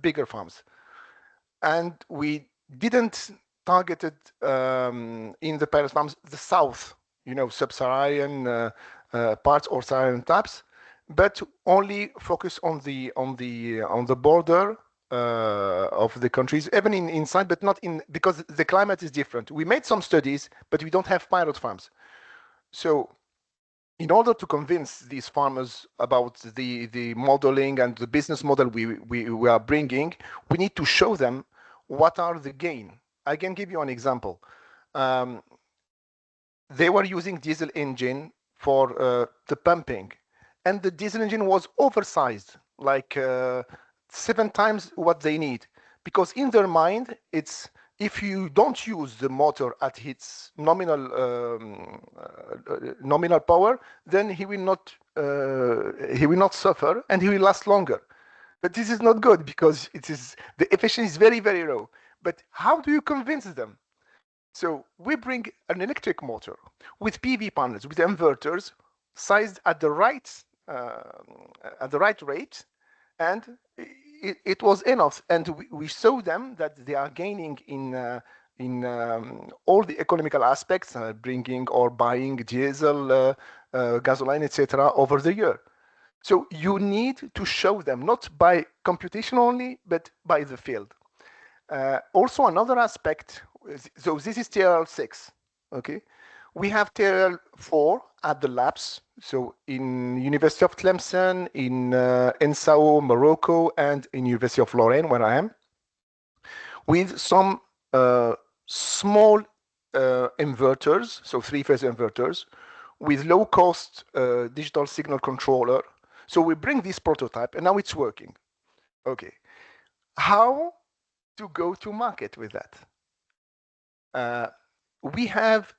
bigger farms. And we didn't target it in the pilot farms, the south, sub-Saharan parts or Saharan types, but only focus on the border of the countries, even inside, but not in, because the climate is different. We made some studies, but we don't have pilot farms. So in order to convince these farmers about the modeling and the business model we are bringing, we need to show them what are the gain. I can give you an example. They were using diesel engine for the pumping, and the diesel engine was oversized, like 7 times what they need, because in their mind, it's if you don't use the motor at its nominal power, then he will not suffer and he will last longer. But this is not good because the efficiency is very, very low. But how do you convince them? So we bring an electric motor with PV panels, with inverters sized at the right rate, and it was enough. And we show them that they are gaining in all the economical aspects, bringing or buying diesel, gasoline, etc. over the year. So you need to show them, not by computation only, but by the field. Also, another aspect, so this is TRL6, okay? We have TRL4 at the labs, so in University of Tlemcen, in Ensao, Morocco, and in University of Lorraine, where I am, with some small inverters, so 3-phase inverters, with low-cost digital signal controller. So we bring this prototype, and now it's working. Okay, how to go to market with that? We have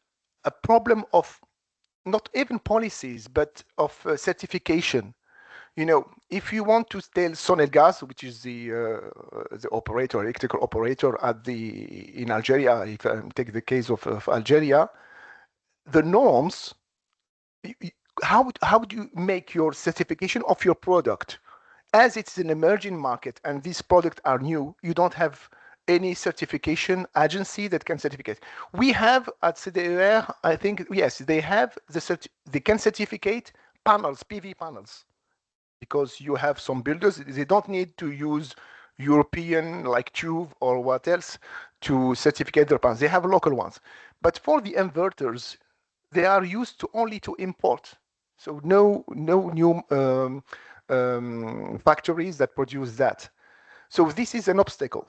a problem of not even policies, but of certification. If you want to tell Sonelgaz, which is the electrical operator in Algeria, if I take the case of Algeria, the norms, how do you make your certification of your product? As it's an emerging market and these products are new, you don't have any certification agency that can certificate. We have at CDER, I think, yes, they have they can certificate panels, PV panels, because you have some builders, they don't need to use European like TÜV or what else to certificate their panels. They have local ones. But for the inverters, they are used to only to import. So no new factories that produce that. So this is an obstacle.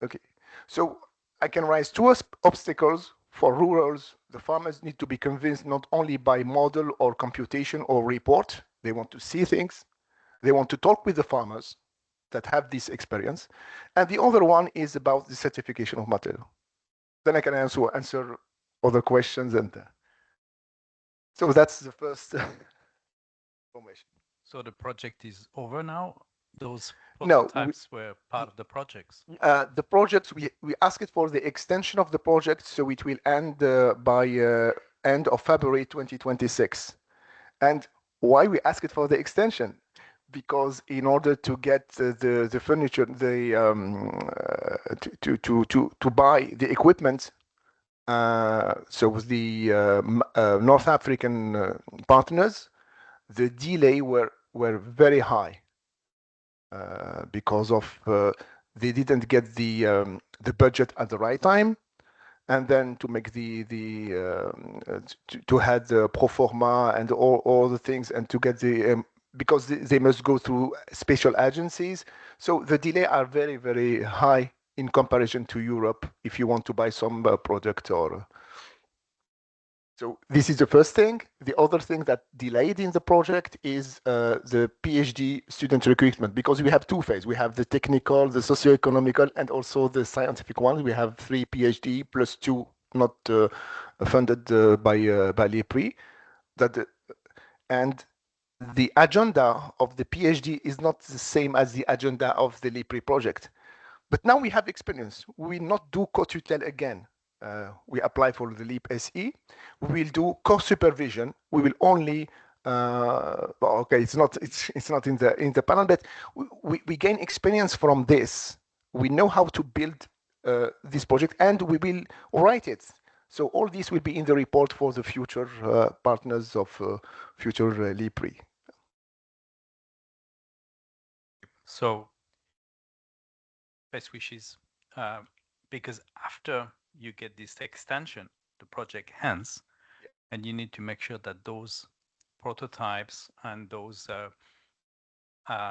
Okay, so I can raise 2 obstacles for rurals. The farmers need to be convinced not only by model or computation or report. They want to see things. They want to talk with the farmers that have this experience. And the other one is about the certification of material. Then I can answer other questions. And so that's the first information. So the project is over now? Those No, prototypes were part of the projects? The projects, we asked for the extension of the project, so it will end by end of February 2026. And why we asked for the extension? Because in order to get the furniture, to buy the equipment, so with the North African partners, the delay were very high. Because of they didn't get the budget at the right time, and then to make to have the pro forma and all the things, and to get the because they must go through special agencies, so the delay are very, very high in comparison to Europe if you want to buy some product or. So this is the first thing. The other thing that delayed in the project is the PhD student recruitment, because we have 2 phases. We have the technical, the socio-economical, and also the scientific one. We have 3 PhD plus 2 not funded by LEAP-RE. And the agenda of the PhD is not the same as the agenda of the LEAP-RE project. But now we have experience. We will not do co-tutel again. We apply for the LEAP SE. We will do co-supervision. We will only Well, okay, it's not in the panel, but we gain experience from this. We know how to build this project, and we will write it. So all this will be in the report for the future partners of future LEAP-RE. So best wishes, because after you get this extension, the project ends, and you need to make sure that those prototypes and those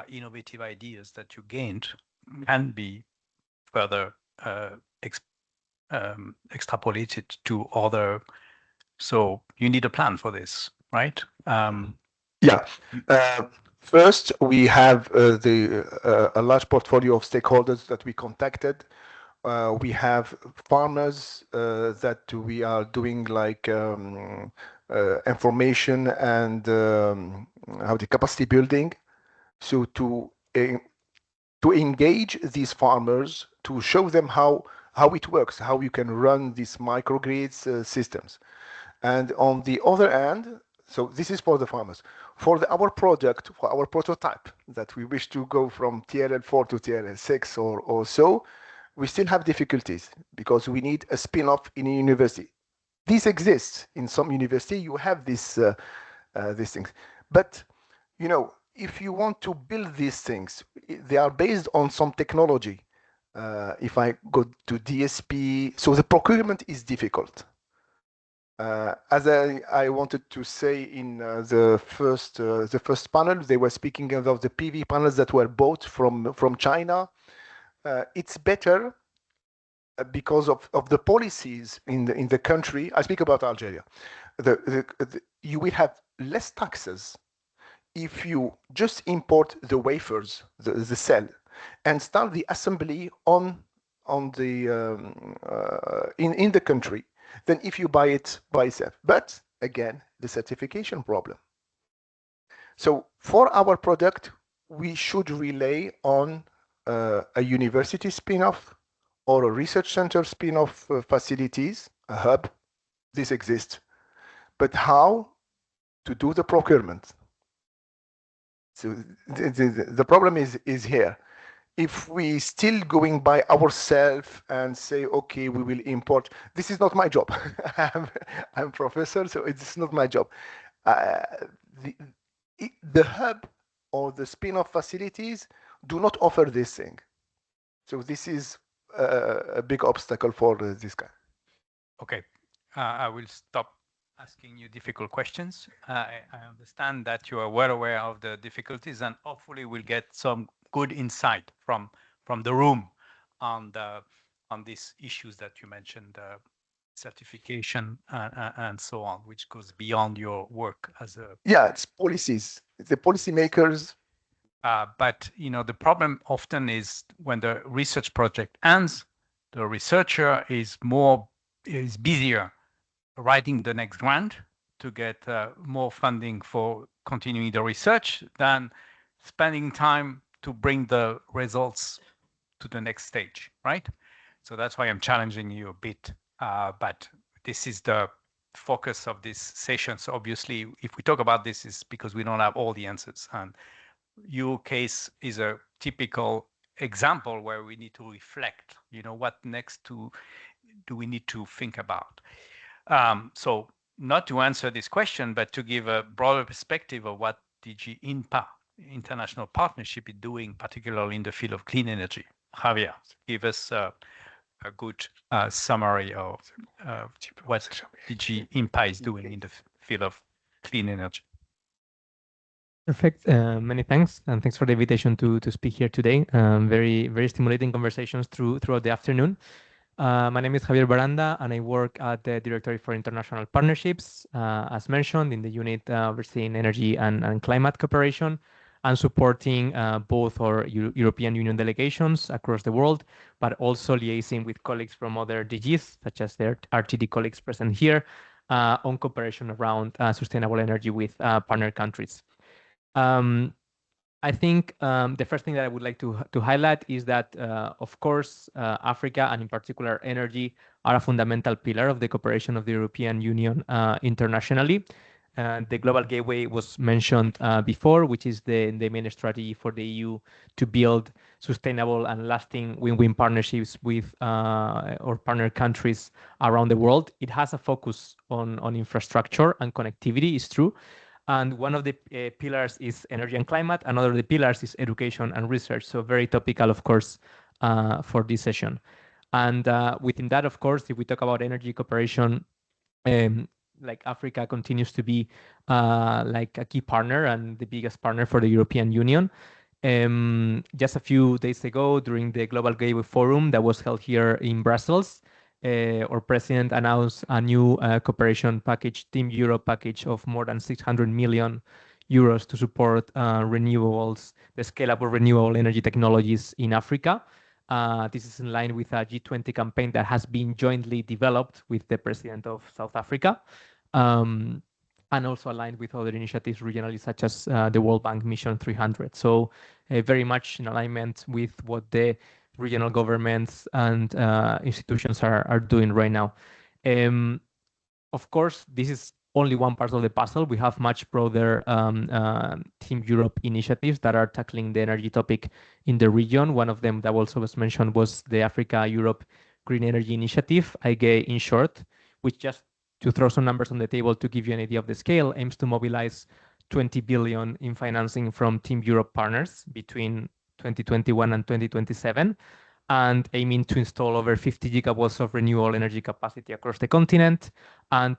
innovative ideas that you gained can be further extrapolated to other. So you need a plan for this, right? Yeah. First, we have a large portfolio of stakeholders that we contacted. We have farmers that we are doing like information and how the capacity building. So to engage these farmers, to show them how it works, how you can run these microgrids systems. And on the other hand, so this is for the farmers. For our project, for our prototype that we wish to go from TRL4 to TRL6 or so, we still have difficulties because we need a spin-off in a university. This exists in some university. You have these things, but you know, if you want to build these things, they are based on some technology. If I go to DSP, so the procurement is difficult. As I wanted to say in the first panel, they were speaking of the PV panels that were bought from China. It's better because of the policies in the country. I speak about Algeria. You will have less taxes if you just import the wafers, the cell, and start the assembly in the country than if you buy it by itself. But again, the certification problem. So for our product, we should rely on a university spin-off or a research center spin-off facilities, a hub. This exists. But how to do the procurement? So the problem is here. If we still going by ourselves and say, okay, we will import, this is not my job. I'm professor, so it's not my job. The hub or the spin-off facilities do not offer this thing. So this is a big obstacle for this guy. Okay, I will stop asking you difficult questions. I understand that you are well aware of the difficulties, and hopefully we'll get some good insight from the room on these issues that you mentioned, certification and so on, which goes beyond your work as a. Yeah, it's policies. The policymakers. But you know, the problem often is when the research project ends, the researcher is busier writing the next grant to get more funding for continuing the research than spending time to bring the results to the next stage, right? So that's why I'm challenging you a bit. But this is the focus of this session. So obviously, if we talk about this, is because we don't have all the answers. And your case is a typical example where we need to reflect, you know, what next do we need to think about? So not to answer this question, but to give a broader perspective of what DG INPA, International Partnership, is doing, particularly in the field of clean energy. Javier, give us a good summary of what DG INPA is doing in the field of clean energy. Perfect. Many thanks, and thanks for the invitation to speak here today. Very stimulating conversations throughout the afternoon. My name is Javier Baranda, and I work at the Directorate for International Partnerships, as mentioned, in the unit overseeing energy and climate cooperation, and supporting both our European Union delegations across the world, but also liaising with colleagues from other DGs, such as their RTD colleagues present here, on cooperation around sustainable energy with partner countries. I think the first thing that I would like to highlight is that, of course, Africa, and in particular energy, are a fundamental pillar of the cooperation of the European Union internationally. the Global Gateway was mentioned before, which is the main strategy for the EU to build sustainable and lasting win-win partnerships with or partner countries around the world. It has a focus on infrastructure and connectivity, is true. And one of the pillars is energy and climate. Another of the pillars is education and research. So very topical, of course, for this session. And within that, of course, if we talk about energy cooperation, like Africa continues to be like a key partner and the biggest partner for the European Union. Just a few days ago, during the Global Gateway Forum that was held here in Brussels, our president announced a new cooperation package, Team Europe package of more than 600 million euros to support renewables, the scalable renewable energy technologies in Africa. This is in line with a G20 campaign that has been jointly developed with the president of South Africa, and also aligned with other initiatives regionally, such as the World Bank Mission 300. So very much in alignment with what the regional governments and institutions are doing right now. Of course, this is only one part of the puzzle. We have much broader Team Europe initiatives that are tackling the energy topic in the region. One of them that also was mentioned was the Africa-Europe Green Energy Initiative, AGE in short, which, just to throw some numbers on the table to give you an idea of the scale, aims to mobilize 20 billion in financing from Team Europe partners between 2021 and 2027, and aiming to install over 50 gigawatts of renewable energy capacity across the continent, and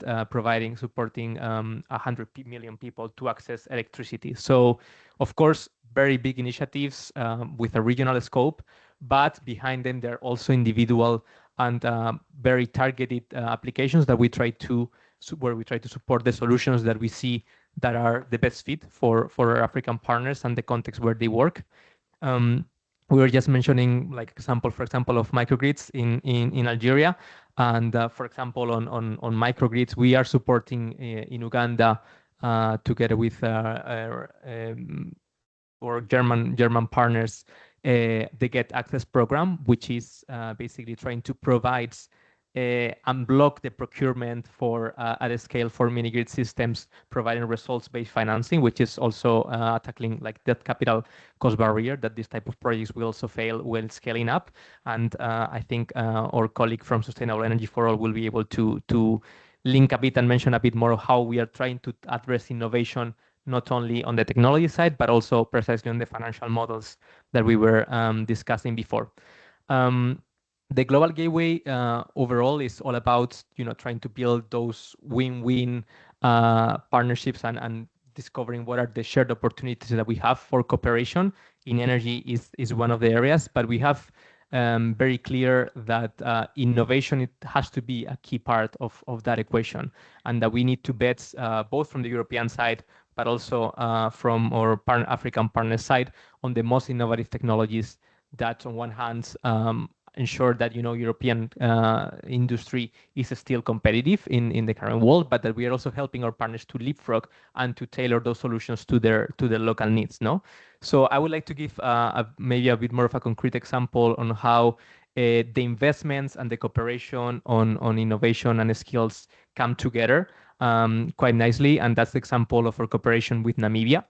supporting 100 million people to access electricity. So, of course, very big initiatives with a regional scope, but behind them there are also individual and very targeted applications that we try to support the solutions that we see that are the best fit for our African partners and the context where they work. We were just mentioning, like, for example, of microgrids in Algeria, and for example, on microgrids, we are supporting in Uganda together with our German partners the Get Access program, which is basically trying to provide unblock the procurement for at a scale for mini grid systems, providing results-based financing, which is also tackling like that capital cost barrier that this type of projects will also fail when scaling up. And I think our colleague from Sustainable Energy for All will be able to link a bit and mention a bit more of how we are trying to address innovation, not only on the technology side, but also precisely on the financial models that we were discussing before. The Global Gateway overall is all about trying to build those win-win partnerships and discovering what are the shared opportunities that we have for cooperation in energy is one of the areas, but we have very clear that innovation, it has to be a key part of that equation, and that we need to bet both from the European side, but also from our African partner side on the most innovative technologies that on one hand ensure that European industry is still competitive in the current world, but that we are also helping our partners to leapfrog and to tailor those solutions to their local needs. So I would like to give maybe a bit more of a concrete example on how the investments and the cooperation on innovation and skills come together quite nicely, and that's the example of our cooperation with Namibia,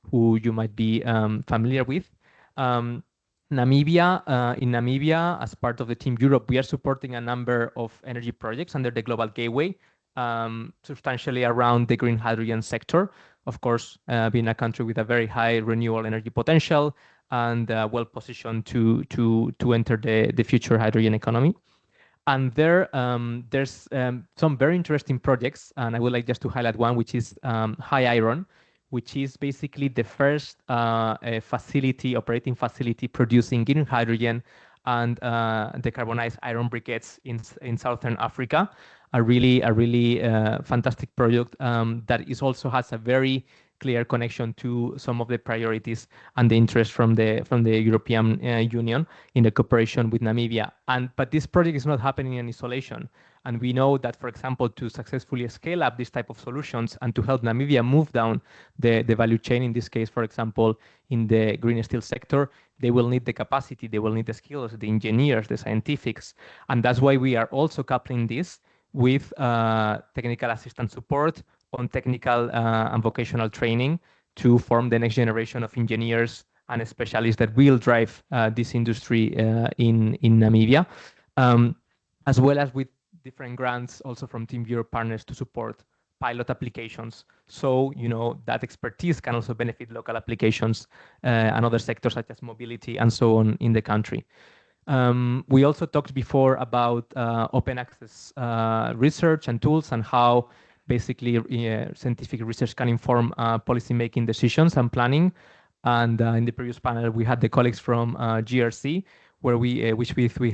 who you might be familiar with. In Namibia, as part of the Team Europe, we are supporting a number of energy projects under the Global Gateway, substantially around the green hydrogen sector. Of course, being a country with a very high renewable energy potential and well positioned to enter the future hydrogen economy. And there's some very interesting projects, and I would like just to highlight one, which is High Iron, which is basically the first operating facility producing green hydrogen and decarbonized iron briquettes in Southern Africa. A really fantastic project that also has a very clear connection to some of the priorities and the interest from the European Union in the cooperation with Namibia. But this project is not happening in isolation. And we know that, for example, to successfully scale up this type of solutions and to help Namibia move down the value chain, in this case, for example, in the green steel sector, they will need the capacity, they will need the skills, the engineers, the scientifics. And that's why we are also coupling this with technical assistance support on technical and vocational training to form the next generation of engineers and specialists that will drive this industry in Namibia, as well as with different grants also from Team Europe partners to support pilot applications. So, that expertise can also benefit local applications and other sectors such as mobility and so on in the country. We also talked before about open access research and tools and how basically scientific research can inform policy-making decisions and planning. And in the previous panel, we had the colleagues from GRC, where we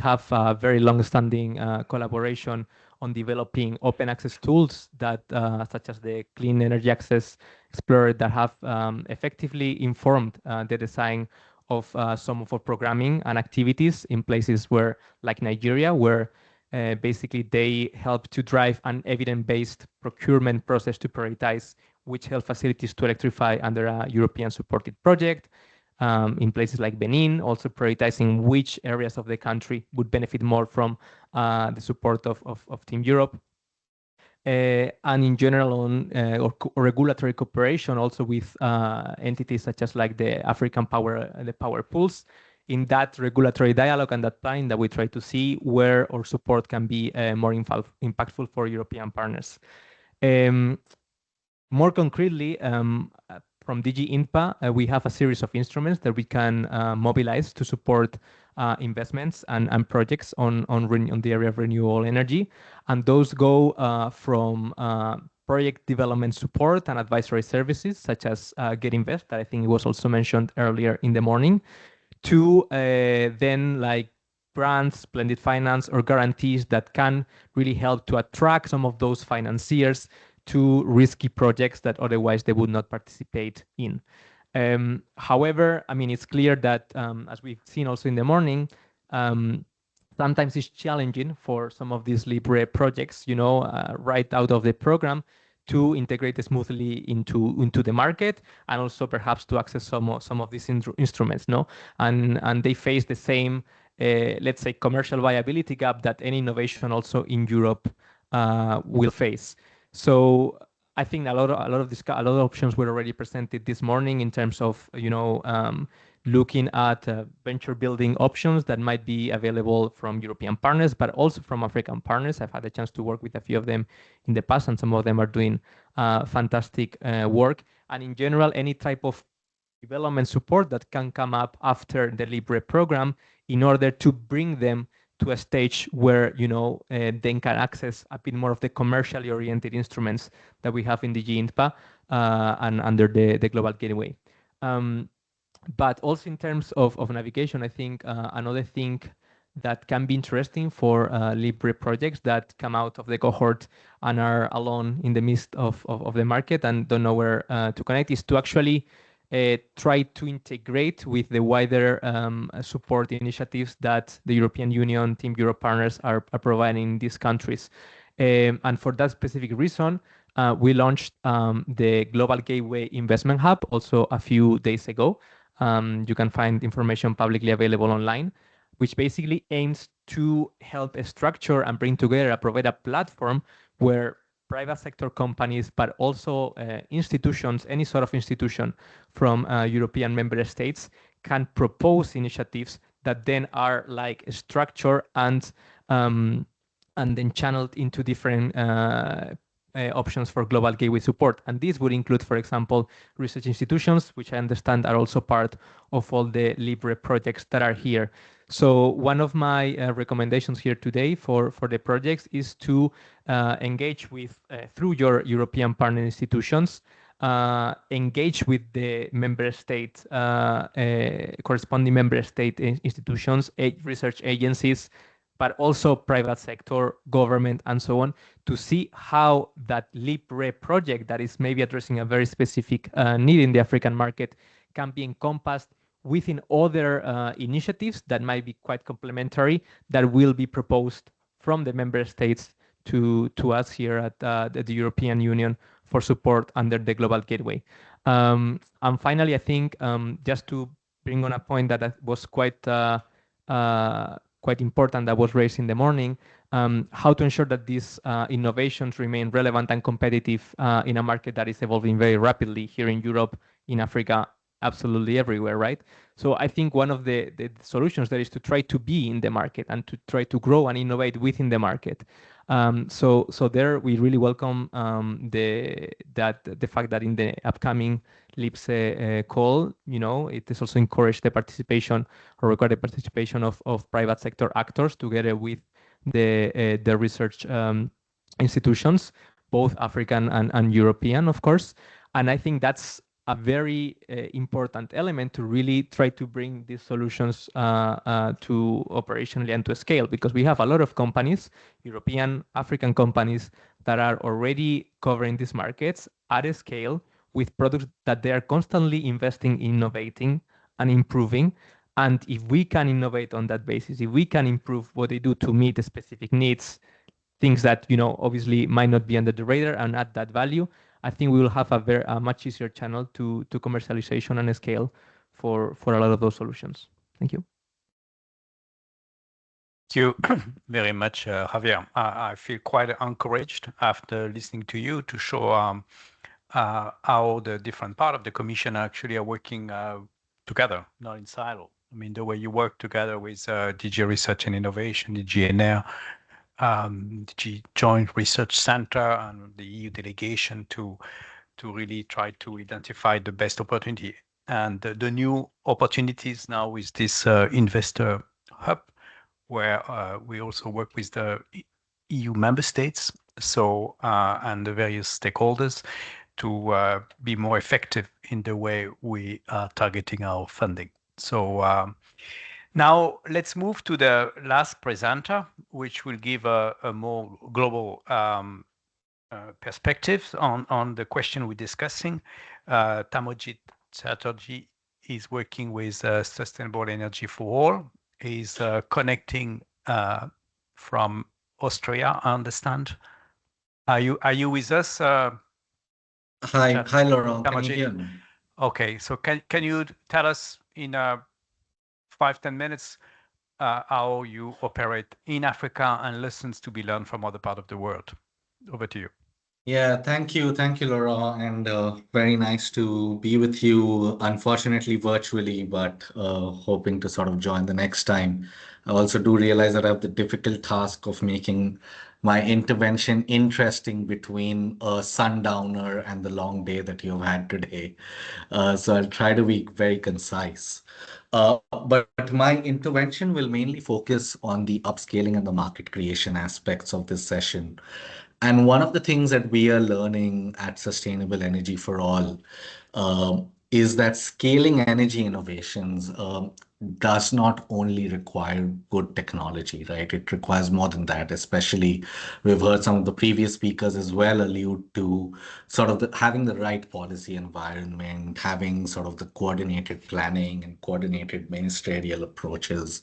have a very long-standing collaboration on developing open access tools that, such as the Clean Energy Access Explorer, that have effectively informed the design of some of our programming and activities in places where, like Nigeria, where basically they help to drive an evidence-based procurement process to prioritize which health facilities to electrify under a European supported project. In places like Benin, also prioritizing which areas of the country would benefit more from the support of Team Europe. And in general on regulatory cooperation also with entities such as like the African power pools, in that regulatory dialogue and that planning that we try to see where our support can be more impactful for European partners. More concretely, from DG INPA, we have a series of instruments that we can mobilize to support investments and projects on the area of renewable energy. And those go from project development support and advisory services, such as Get Invest, that I think it was also mentioned earlier in the morning, to then like grants, blended finance, or guarantees that can really help to attract some of those financiers to risky projects that otherwise they would not participate in. However, I mean, it's clear that, as we've seen also in the morning, sometimes it's challenging for some of these LEAP-RE projects, right out of the program, to integrate smoothly into the market and also perhaps to access some of these instruments, no? And they face the same, let's say, commercial viability gap that any innovation also in Europe will face. So I think a lot of options were already presented this morning in terms of looking at venture building options that might be available from European partners, but also from African partners. I've had a chance to work with a few of them in the past, and some of them are doing fantastic work. And in general, any type of development support that can come up after the LEAP-RE program in order to bring them to a stage where they can access a bit more of the commercially oriented instruments that we have in the GINPA and under the Global Gateway. But also in terms of navigation, I think another thing that can be interesting for LEAP-RE projects that come out of the cohort and are alone in the midst of the market and don't know where to connect is to actually try to integrate with the wider support initiatives that the European Union, Team Europe partners are providing in these countries. And for that specific reason, we launched the Global Gateway Investment Hub also a few days ago. You can find information publicly available online, which basically aims to help structure and bring together, provide a platform where private sector companies, but also institutions, any sort of institution from European member states can propose initiatives that then are like structured and then channeled into different options for Global Gateway support. And this would include, for example, research institutions, which I understand are also part of all the LEAP-RE projects that are here. So one of my recommendations here today for the projects is to engage with, through your European partner institutions, engage with the member state, corresponding member state institutions, research agencies, but also private sector, government, and so on, to see how that LEAP-RE project that is maybe addressing a very specific need in the African market can be encompassed within other initiatives that might be quite complementary that will be proposed from the member states to us here at the European Union for support under the Global Gateway. And finally, I think just to bring on a point that was quite quite important that was raised in the morning. How to ensure that these innovations remain relevant and competitive in a market that is evolving very rapidly here in Europe, in Africa, absolutely everywhere, right? So I think one of the solutions there is to try to be in the market and to try to grow and innovate within the market. So there we really welcome the fact that in the upcoming LEAP-RE call, it is also encouraged the participation or require the participation of private sector actors together with the research institutions, both African and European, of course. And I think that's a very important element to really try to bring these solutions to operationally and to scale, because we have a lot of companies, European, African companies, that are already covering these markets at a scale with products that they are constantly investing, innovating, and improving. And if we can innovate on that basis, if we can improve what they do to meet the specific needs, things that obviously might not be under the radar and add that value, I think we will have a much easier channel to commercialization and scale for a lot of those solutions. Thank you. Thank you very much, Javier. I feel quite encouraged after listening to you to show how the different part of the Commission actually are working together, not in silo. I mean, the way you work together with DG Research and Innovation, DG NR, DG Joint Research Center, and the EU delegation to really try to identify the best opportunity. And the new opportunities now with this investor hub, where we also work with the EU member states, so and the various stakeholders to be more effective in the way we are targeting our funding. So now let's move to the last presenter, which will give a more global perspective on the question we're discussing. Tamojit Chatterjee is working with Sustainable Energy for All. He's connecting from Austria, I understand. Are you with us? Hi, Laurent. Can you hear me? Okay, so can you tell us in 5-10 minutes how you operate in Africa and lessons to be learned from other parts of the world? Over to you. Yeah, thank you, Laurent, and very nice to be with you. Unfortunately, virtually, but hoping to sort of join the next time. I also do realize that I have the difficult task of making my intervention interesting between a sundowner and the long day that you've had today. So I'll try to be very concise. But my intervention will mainly focus on the upscaling and the market creation aspects of this session. And one of the things that we are learning at Sustainable Energy for All is that scaling energy innovations does not only require good technology, right? It requires more than that. Especially, we've heard some of the previous speakers as well allude to sort of having the right policy environment, having sort of the coordinated planning and coordinated ministerial approaches,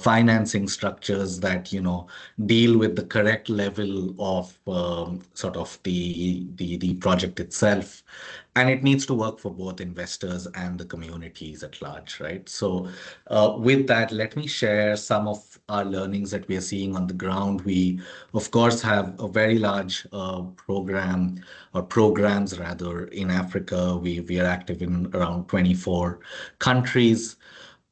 financing structures that deal with the correct level of sort of the project itself. And it needs to work for both investors and the communities at large, right? So with that, let me share some of our learnings that we are seeing on the ground. We, of course, have a very large program or programs rather in Africa. We are active in around 24 countries.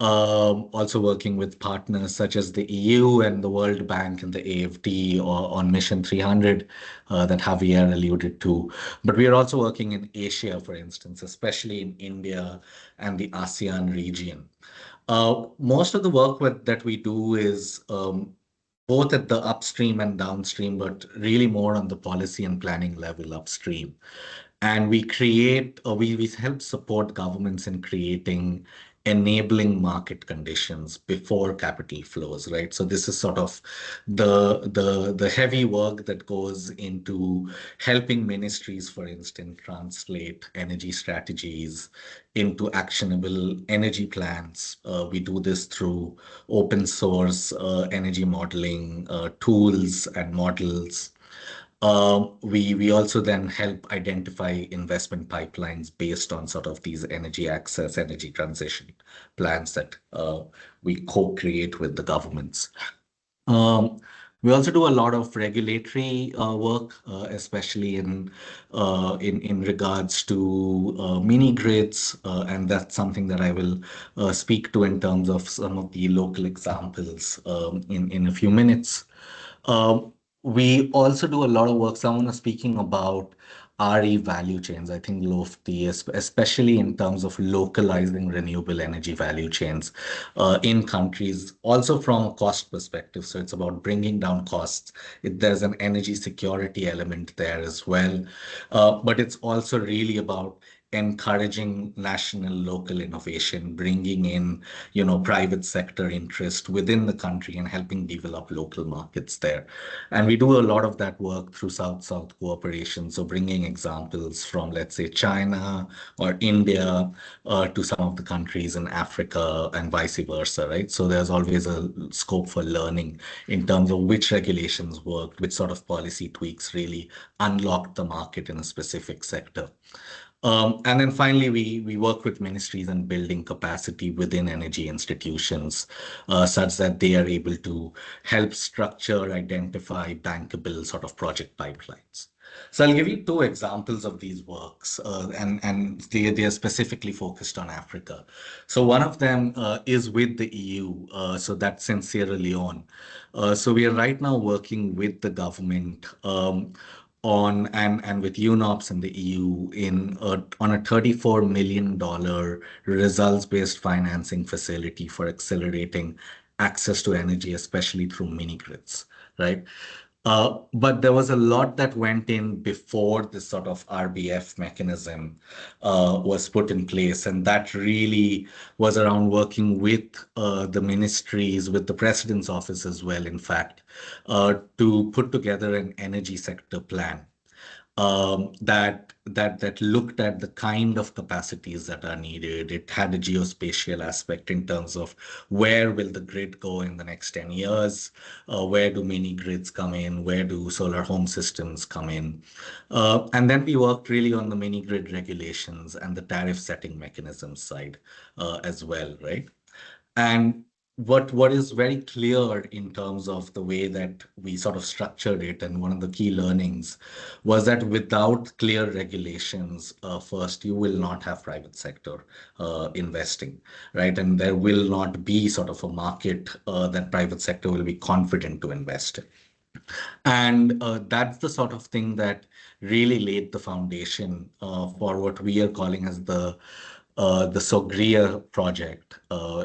Also working with partners such as the EU and the World Bank and the AFD on Mission 300 that Javier alluded to. But we are also working in Asia, for instance, especially in India and the ASEAN region. Most of the work that we do is both at the upstream and downstream, but really more on the policy and planning level upstream. And we help support governments in creating enabling market conditions before capital flows, right? So this is sort of the heavy work that goes into helping ministries, for instance, translate energy strategies into actionable energy plans. We do this through open source energy modeling tools and models. We also then help identify investment pipelines based on sort of these energy access, energy transition plans that we co-create with the governments. We also do a lot of regulatory work, especially in regards to mini grids, and that's something that I will speak to in terms of some of the local examples in a few minutes. We also do a lot of work. Someone was speaking about RE value chains. I think Lofty, especially in terms of localizing renewable energy value chains in countries, also from a cost perspective. So it's about bringing down costs. There's an energy security element there as well. But it's also really about encouraging national local innovation, bringing in, private sector interest within the country and helping develop local markets there. And we do a lot of that work through South-South cooperation. So bringing examples from, let's say, China or India to some of the countries in Africa and vice versa, right? So there's always a scope for learning in terms of which regulations worked, which sort of policy tweaks really unlocked the market in a specific sector. And then finally, we work with ministries and building capacity within energy institutions such that they are able to help structure, identify bankable sort of project pipelines. So I'll give you two examples of these works, and they are specifically focused on Africa. So one of them is with the EU, so that's in Sierra Leone. So we are right now working with the government on and with UNOPS and the EU on a $34 million results-based financing facility for accelerating access to energy, especially through mini grids, right? But there was a lot that went in before this sort of RBF mechanism was put in place. And that really was around working with the ministries, with the president's office as well, in fact, to put together an energy sector plan that looked at the kind of capacities that are needed. It had a geospatial aspect in terms of where will the grid go in the next 10 years, where do mini grids come in, where do solar home systems come in. And then we worked really on the mini grid regulations and the tariff setting mechanism side as well, right? And what is very clear in terms of the way that we sort of structured it, and one of the key learnings was that without clear regulations, first, you will not have private sector investing, right? And there will not be sort of a market that private sector will be confident to invest in. And that's the sort of thing that really laid the foundation for what we are calling as the Sogria project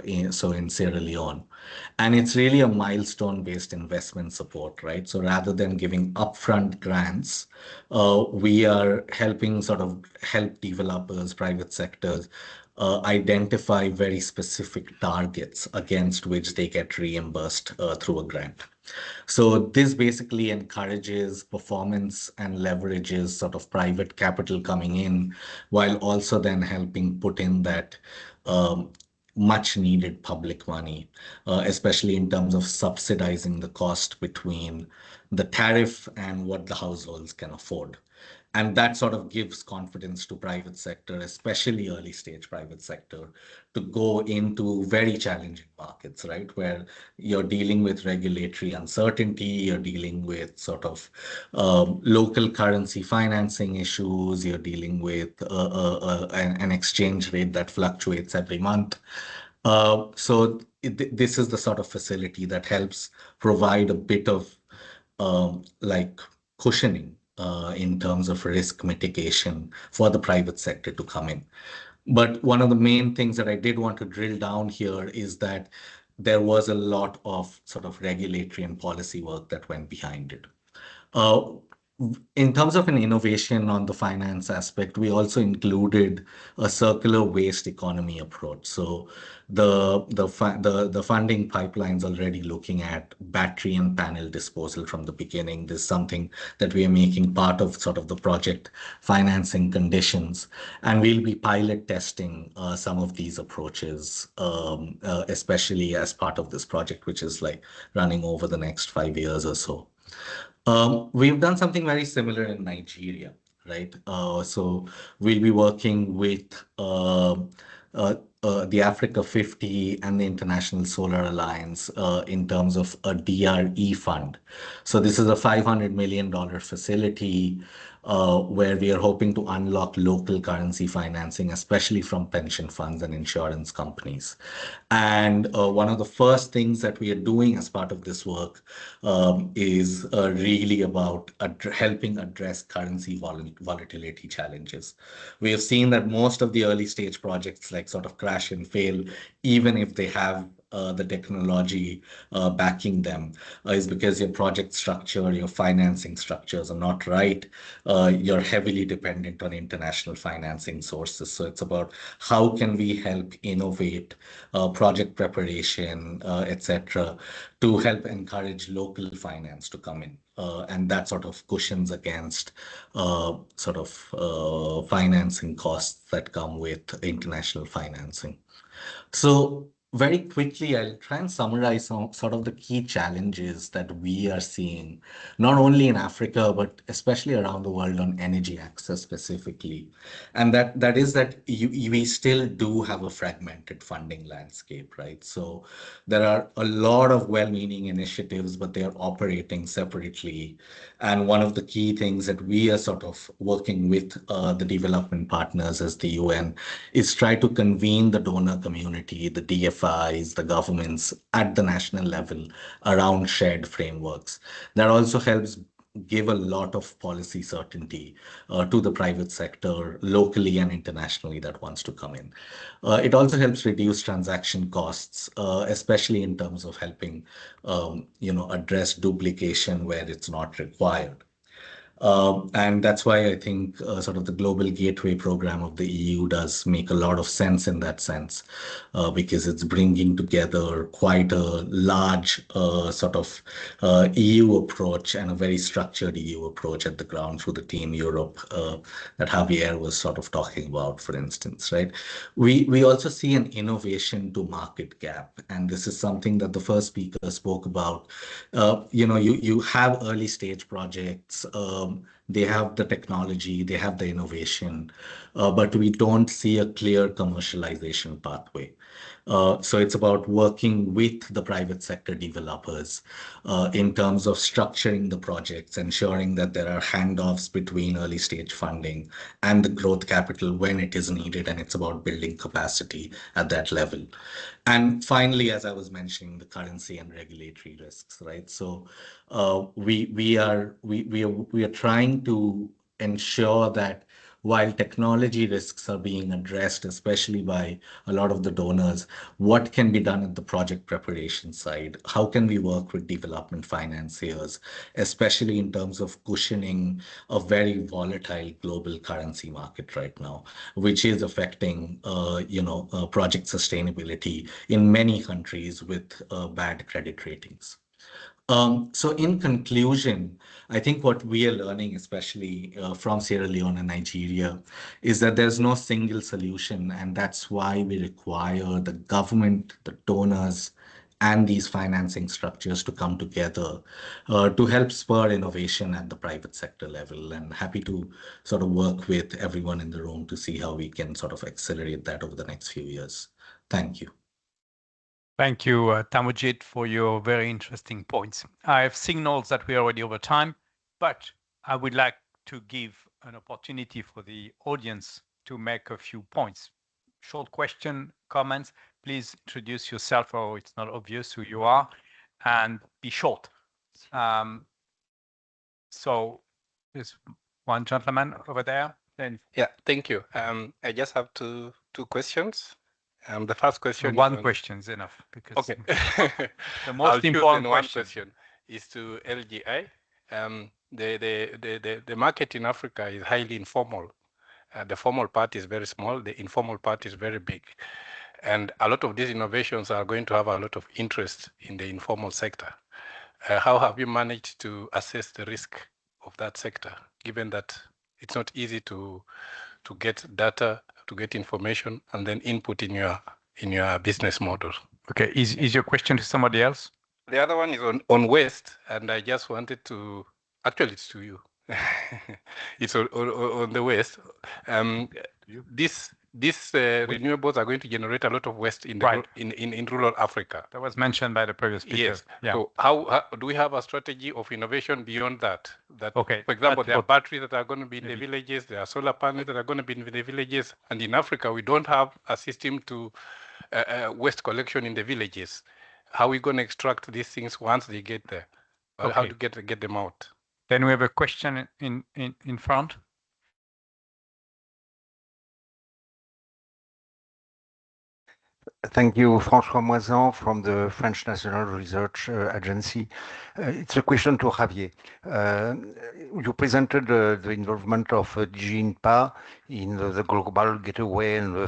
in Sierra Leone. And it's really a milestone-based investment support, right? So rather than giving upfront grants, we are helping sort of help developers, private sectors, identify very specific targets against which they get reimbursed through a grant. So this basically encourages performance and leverages sort of private capital coming in, while also then helping put in that much needed public money, especially in terms of subsidizing the cost between the tariff and what the households can afford. And that sort of gives confidence to private sector, especially early stage private sector, to go into very challenging markets, right? Where you're dealing with regulatory uncertainty, you're dealing with sort of local currency financing issues, you're dealing with an exchange rate that fluctuates every month. So this is the sort of facility that helps provide a bit of like cushioning in terms of risk mitigation for the private sector to come in. But one of the main things that I did want to drill down here is that there was a lot of sort of regulatory and policy work that went behind it. In terms of an innovation on the finance aspect, we also included a circular waste economy approach. So the funding pipeline's already looking at battery and panel disposal from the beginning. This is something that we are making part of sort of the project financing conditions, and we'll be pilot testing some of these approaches, especially as part of this project, which is like running over the next 5 years or so. We've done something very similar in Nigeria, right? So we'll be working with the Africa 50 and the International Solar Alliance in terms of a DRE fund. So this is a $500 million facility where we are hoping to unlock local currency financing, especially from pension funds and insurance companies. And one of the first things that we are doing as part of this work is really about helping address currency volatility challenges. We have seen that most of the early stage projects like sort of crash and fail, even if they have the technology backing them, is because your project structure, your financing structures are not right. You're heavily dependent on international financing sources. So it's about how can we help innovate project preparation, etc., to help encourage local finance to come in. And that sort of cushions against financing costs that come with international financing. So very quickly, I'll try and summarize some sort of the key challenges that we are seeing, not only in Africa, but especially around the world on energy access specifically. And that is that we still do have a fragmented funding landscape, right? So there are a lot of well-meaning initiatives, but they are operating separately. And one of the key things that we are sort of working with the development partners as the UN is try to convene the donor community, the DFIs, the governments at the national level around shared frameworks. That also helps give a lot of policy certainty to the private sector locally and internationally that wants to come in. It also helps reduce transaction costs, especially in terms of helping address duplication where it's not required. And that's why I think sort of the Global Gateway program of the EU does make a lot of sense in that sense, because it's bringing together quite a large EU approach and a very structured EU approach at the ground through the Team Europe that Javier was sort of talking about, for instance, right? We also see an innovation to market gap, and this is something that the first speaker spoke about. You have early stage projects. They have the technology, they have the innovation, but we don't see a clear commercialization pathway. So it's about working with the private sector developers in terms of structuring the projects, ensuring that there are handoffs between early stage funding and the growth capital when it is needed, and it's about building capacity at that level. And finally, as I was mentioning, the currency and regulatory risks, right? So we are trying to ensure that while technology risks are being addressed, especially by a lot of the donors, what can be done at the project preparation side? How can we work with development financiers, especially in terms of cushioning a very volatile global currency market right now, which is affecting project sustainability in many countries with bad credit ratings. So in conclusion, I think what we are learning, especially from Sierra Leone and Nigeria, is that there's no single solution. And that's why we require the government, the donors, and these financing structures to come together to help spur innovation at the private sector level. And happy to sort of work with everyone in the room to see how we can sort of accelerate that over the next few years. Thank you. Thank you, Tamojit, for your very interesting points. I have signals that we are already over time, but I would like to give an opportunity for the audience to make a few points. Short question, comments. Please introduce yourself, or it's not obvious who you are, and be short. So there's one gentleman over there. Then yeah, thank you. I just have two questions. The first question. One question is enough, because okay. The most important question is to LGI. The market in Africa is highly informal. The formal part is very small. The informal part is very big, and a lot of these innovations are going to have a lot of interest in the informal sector. How have you managed to assess the risk of that sector, given that it's not easy to get data, to get information, and then input in your business model? Okay, is your question to somebody else? The other one is on waste, and I just wanted to Actually, it's to you. It's on the waste. These renewables are going to generate a lot of waste in the Right. in rural Africa. That was mentioned by the previous speaker. Yes. Yeah. So how do we have a strategy of innovation beyond that? Okay. For example, there are But batteries that are going to be in the villages. There are solar panels that are going to be in the villages. And in Africa, we don't have a system to waste collection in the villages. How are we going to extract these things once they get there? Or how to get them out? Then we have a question in front. Thank you, François Moisan from the French National Research Agency. It's a question to Javier. You presented the involvement of DG INPA in the global gateway and the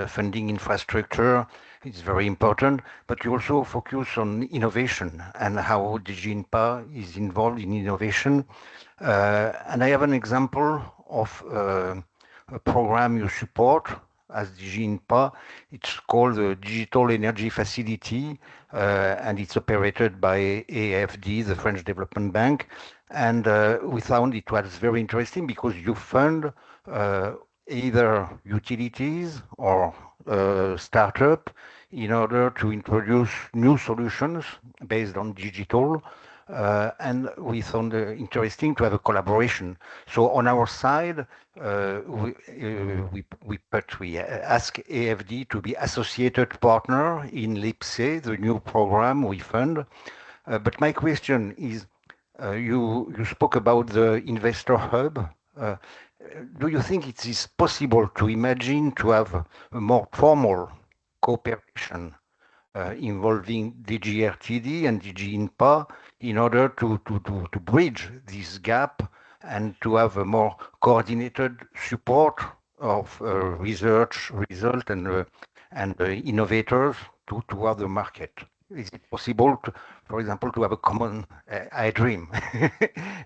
funding infrastructure. It's very important, but you also focus on innovation and how DG INPA is involved in innovation. And I have an example of a program you support as DG INPA. It's called the Digital Energy Facility, and it's operated by AFD, the French Development Bank. And we found it was very interesting because you fund either utilities or startup in order to introduce new solutions based on digital. And we found interesting to have a collaboration. So on our side, we ask AFD to be associated partner in LEAP-RE, the new program we fund. But my question is, you spoke about the investor hub. Do you think it is possible to imagine to have a more formal cooperation involving DG RTD and DG INPA in order to bridge this gap and to have a more coordinated support of research result and innovators toward the market? Is it possible, for example, to have a common, I dream,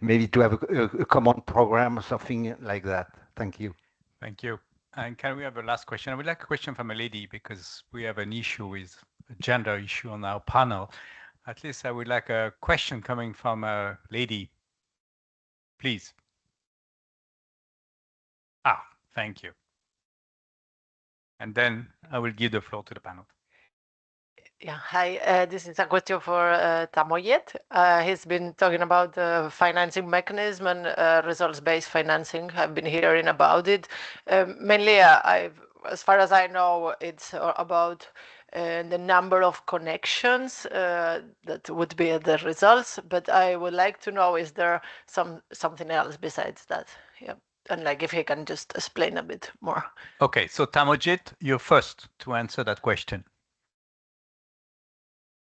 maybe to have a common program or something like that? Thank you. Thank you. And can we have a last question? I would like a question from a lady because we have an issue with a gender issue on our panel. At least I would like a question coming from a lady. Please. Thank you. And then I will give the floor to the panel. Yeah, hi. This is a question for Tamoyet. He's been talking about the financing mechanism and results-based financing. I've been hearing about it. Mainly, as far as I know, it's about the number of connections that would be the results. But I would like to know, is there something else besides that? Yeah. And like if he can just explain a bit more. Okay, so Tamoyet, you're first to answer that question.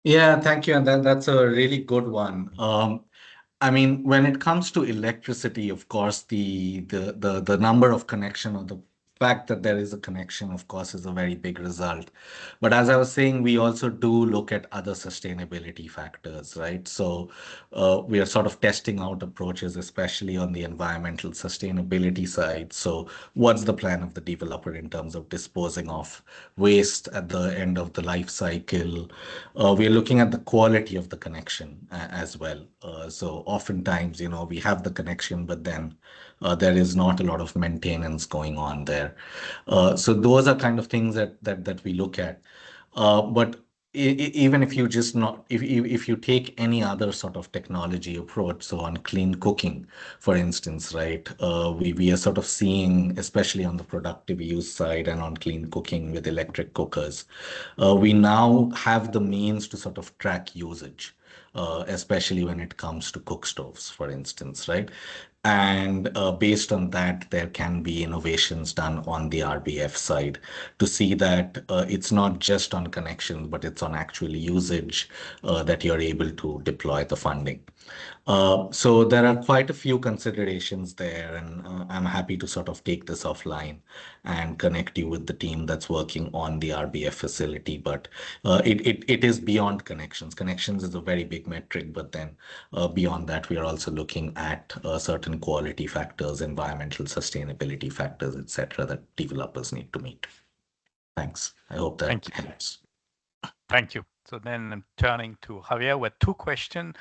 Yeah, thank you. And that's a really good one. I mean, when it comes to electricity, of course, the number of connection or the fact that there is a connection, of course, is a very big result. But as I was saying, we also do look at other sustainability factors, right? So we are sort of testing out approaches, especially on the environmental sustainability side. So what's the plan of the developer in terms of disposing of waste at the end of the life cycle? We're looking at the quality of the connection as well. So oftentimes, we have the connection, but then there is not a lot of maintenance going on there. So those are kind of things that we look at. But even if you just not, if you take any other sort of technology approach, so on clean cooking, for instance, right, we are sort of seeing, especially on the productive use side and on clean cooking with electric cookers, we now have the means to sort of track usage, especially when it comes to cook stoves, for instance, right? And based on that, there can be innovations done on the RBF side to see that it's not just on connections, but it's on actual usage that you're able to deploy the funding. So there are quite a few considerations there, and I'm happy to sort of take this offline and connect you with the team that's working on the RBF facility. But it is beyond connections. Connections is a very big metric, but then beyond that, we are also looking at certain quality factors, environmental sustainability factors, etc., that developers need to meet. Thanks. I hope that helps. Thank you. So then I'm turning to Javier with two questions.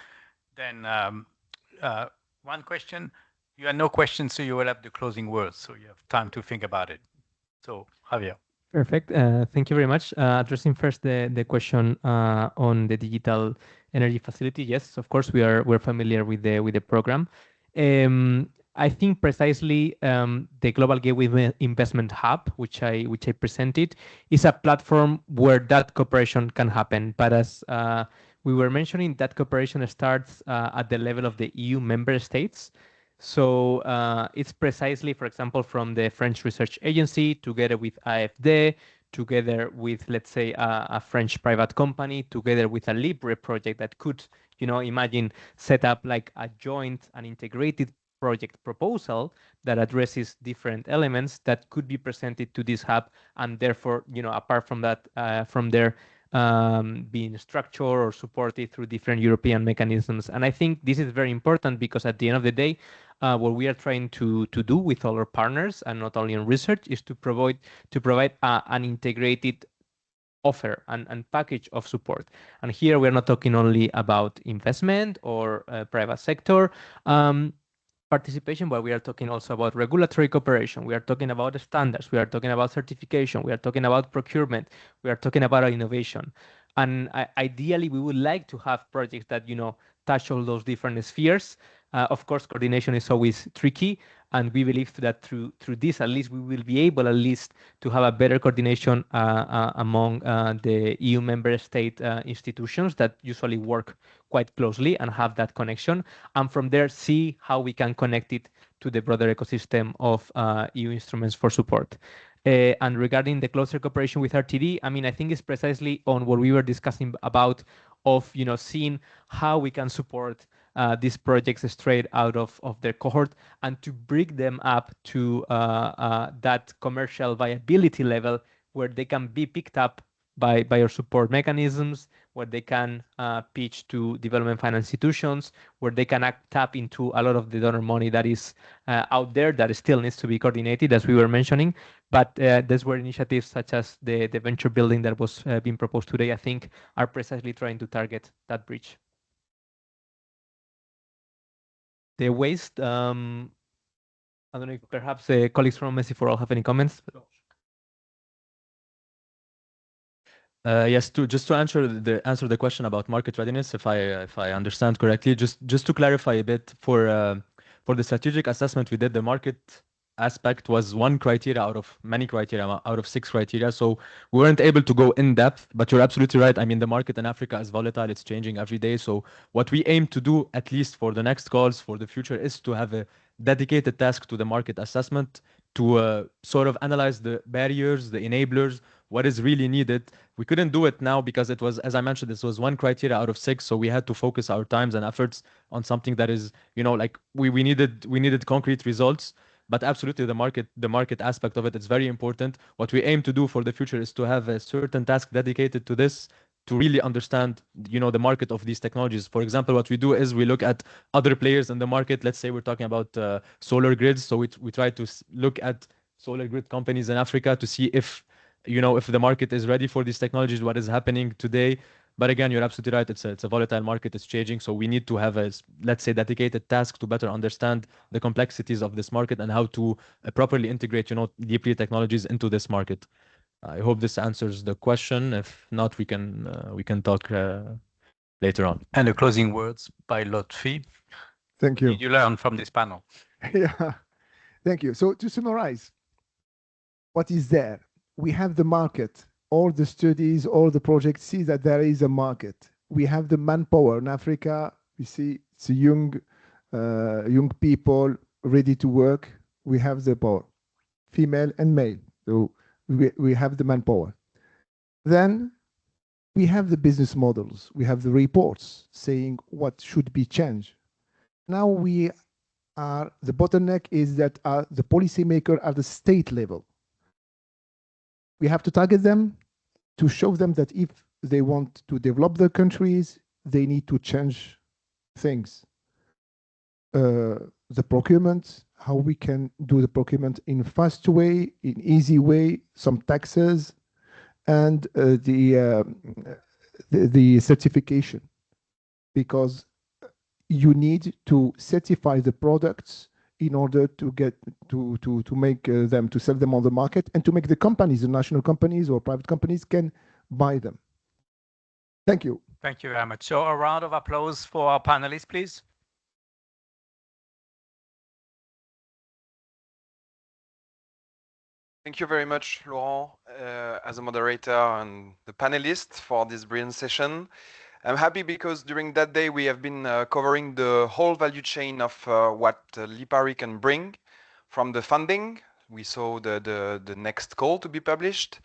Then one one question. You had no questions, so you will have the closing words, so you have time to think about it. So, Javier. Perfect. Thank you very much. Addressing first the question on the digital energy facility. Yes, of course we're familiar with the program. I think precisely the Global Gateway Investment Hub, which I presented, is a platform where that cooperation can happen. But as we were mentioning, that cooperation starts at the level of the EU member states. So it's precisely, for example, from the French Research Agency, together with AFD, together with, let's say, a French private company, together with a LEAP-RE project that could, imagine set up like a joint and integrated project proposal that addresses different elements that could be presented to this hub, and therefore, apart from that, from there, being structured or supported through different European mechanisms. And I think this is very important because at the end of the day, what we are trying to do with all our partners, and not only in research, is to provide an integrated offer and package of support. And here we're not talking only about investment or private sector participation, but we are talking also about regulatory cooperation. We are talking about the standards. We are talking about certification. We are talking about procurement. We are talking about innovation. And ideally, we would like to have projects that, touch all those different spheres. Of course, coordination is always tricky, and we believe that through this, at least we will be able at least to have a better coordination among the EU member state institutions that usually work quite closely and have that connection, and from there see how we can connect it to the broader ecosystem of EU instruments for support. And regarding the closer cooperation with RTD, I mean, I think it's precisely on what we were discussing about of, seeing how we can support these projects straight out of their cohort and to bring them up to that commercial viability level where they can be picked up by our support mechanisms, where they can pitch to development finance institutions, where they can tap into a lot of the donor money that is out there that still needs to be coordinated, as we were mentioning. But there's where initiatives such as the venture building that was being proposed today, I think, are precisely trying to target that bridge. The waste, I don't know if perhaps colleagues from Messi for All have any comments. Yes, just to answer the question about market readiness, if I understand correctly, just to clarify a bit, for the strategic assessment we did, the market aspect was one criteria out of many criteria, out of 6 criteria. So we weren't able to go in depth, but you're absolutely right. I mean, the market in Africa is volatile. It's changing every day. So what we aim to do, at least for the next calls for the future, is to have a dedicated task to the market assessment to sort of analyze the barriers, the enablers, what is really needed. We couldn't do it now because it was, as I mentioned, this was one criteria out of 6. So we had to focus our times and efforts on something that is, like we needed concrete results. But absolutely, the market aspect of it is very important. What we aim to do for the future is to have a certain task dedicated to this, to really understand, the market of these technologies. For example, what we do is we look at other players in the market. Let's say we're talking about solar grids. So we try to look at solar grid companies in Africa to see if the market is ready for these technologies, what is happening today. But again, you're absolutely right. It's a volatile market. It's changing. So we need to have a, let's say, dedicated task to better understand the complexities of this market and how to properly integrate, LEAP-RE technologies into this market. I hope this answers the question. If not, we can talk later on. And the closing words by Lotfi. Thank you. Did you learn from this panel? Yeah, thank you. So to summarize, what is there? We have the market. All the studies, all the projects see that there is a market. We have the manpower in Africa. We see it's young people ready to work. We have the power, female and male. So we have the manpower. Then we have the business models. We have the reports saying what should be changed. Now the bottleneck is that the policymaker at the state level. We have to target them to show them that if they want to develop their countries, they need to change things. The procurement, how we can do the procurement in a fast way, in easy way, some taxes, and the certification. Because you need to certify the products in order to get to make them, to sell them on the market, and to make the companies, the national companies or private companies, can buy them. Thank you. Thank you very much. So a round of applause for our panelists, please. Thank you very much, Laurent, as a moderator and the panelists for this brilliant session. I'm happy because during that day we have been covering the whole value chain of what LEAP-RE can bring, from the funding. We saw the next call to be published,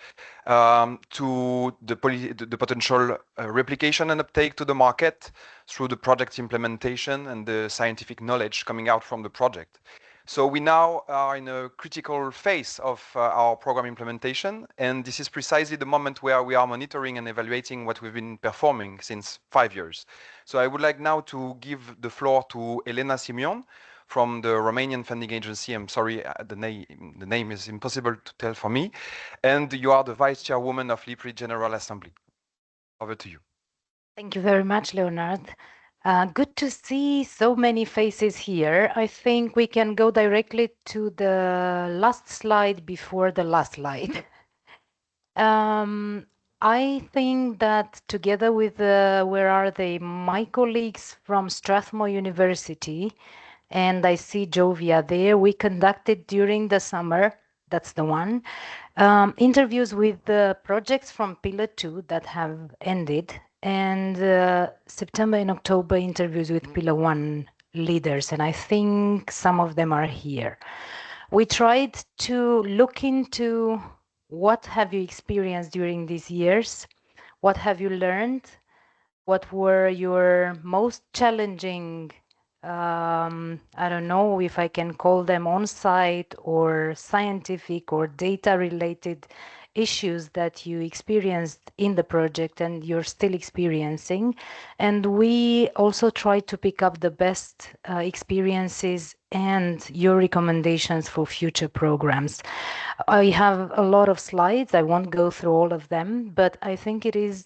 to the potential replication and uptake to the market through the project implementation and the scientific knowledge coming out from the project. So we now are in a critical phase of our program implementation, and this is precisely the moment where we are monitoring and evaluating what we've been performing since 5 years. So I would like now to give the floor to Elena Simion from the Romanian funding agency. I'm sorry, the name is impossible to tell for me. And you are the Vice Chairwoman of LEAP-RE General Assembly. Over to you. Thank you very much, Leonard. Good to see so many faces here. I think we can go directly to the last slide before the last slide. I think that together with where are they, my colleagues from Strathmore University, and I see Jovia there, we conducted during the summer, that's the one, interviews with the projects from Pillar 2 that have ended, and September and October interviews with Pillar 1 leaders, and I think some of them are here. We tried to look into what have you experienced during these years, what have you learned, what were your most challenging, I don't know if I can call them on-site or scientific or data-related issues that you experienced in the project and you're still experiencing. And we also try to pick up the best experiences and your recommendations for future programs. I have a lot of slides. I won't go through all of them, but I think it is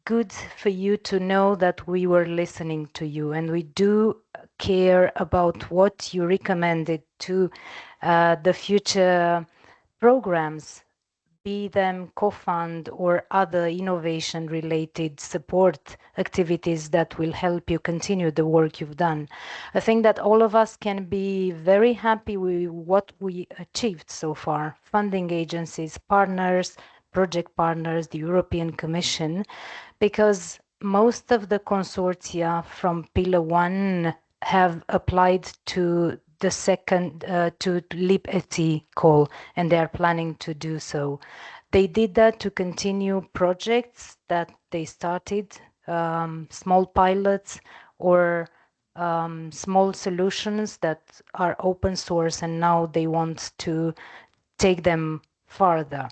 good for you to know that we were listening to you and we do care about what you recommended to the future programs, be them co-fund or other innovation related support activities that will help you continue the work you've done. I think that all of us can be very happy with what we achieved so far. Funding agencies, partners, project partners, the European Commission, because most of the consortia from Pillar 1 have applied to the second, to LEAP-RE call, and they are planning to do so. They did that to continue projects that they started, small pilots or small solutions that are open source, and now they want to take them farther.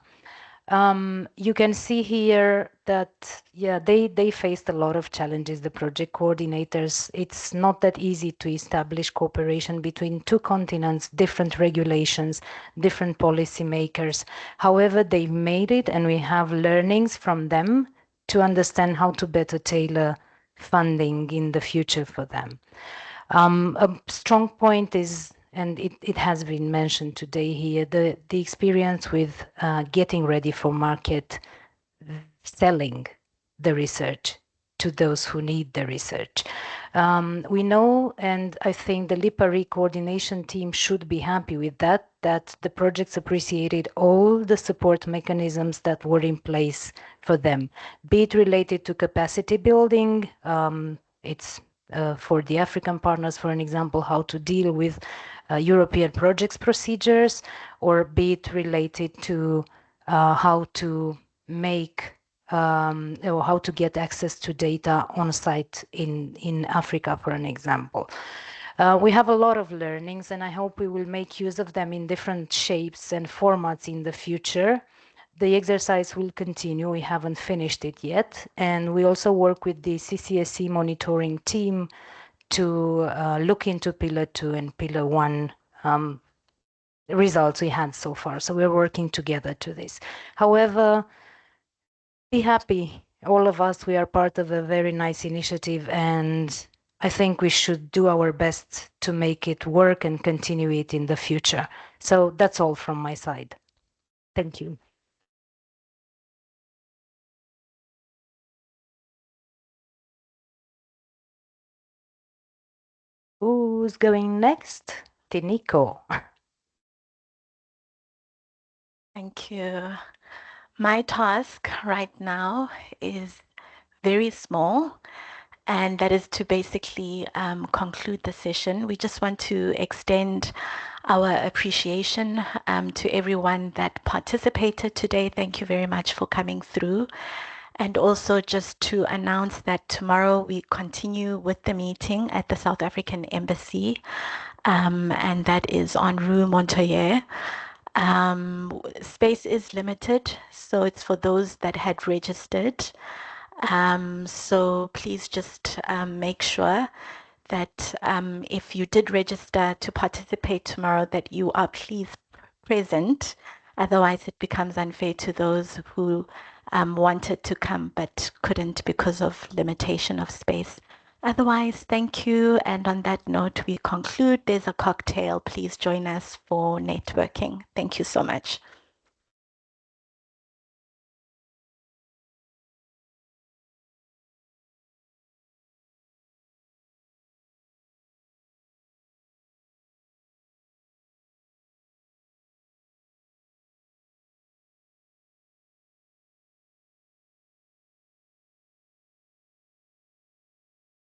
You can see here that, yeah, they faced a lot of challenges, the project coordinators. It's not that easy to establish cooperation between two continents, different regulations, different policy makers. However, they made it, and we have learnings from them to understand how to better tailor funding in the future for them. A strong point is, and it has been mentioned today here, the experience with getting ready for market, selling the research to those who need the research. We know, and I think the LEAP-RE coordination team should be happy with that, that the projects appreciated all the support mechanisms that were in place for them, be it related to capacity building, it's for the African partners, for an example, how to deal with European projects procedures, or be it related to how to make or how to get access to data on site in Africa, for an example. We have a lot of learnings, and I hope we will make use of them in different shapes and formats in the future. The exercise will continue. We haven't finished it yet. And we also work with the CCSE monitoring team to look into Pillar 2 and Pillar 1 results we had so far. So we're working together to this. However, be happy. All of us, we are part of a very nice initiative, and I think we should do our best to make it work and continue it in the future. So that's all from my side. Thank you. Who's going next? Tiniko. Thank you. My task right now is very small, and that is to basically conclude the session. We just want to extend our appreciation to everyone that participated today. Thank you very much for coming through. And also just to announce that tomorrow we continue with the meeting at the South African Embassy, and that is on Rue Montoyer. Space is limited, so it's for those that had registered. So please just make sure that if you did register to participate tomorrow, that you are please present. Otherwise, it becomes unfair to those who wanted to come but couldn't because of limitation of space. Otherwise, thank you. And on that note, we conclude. There's a cocktail. Please join us for networking. Thank you so much.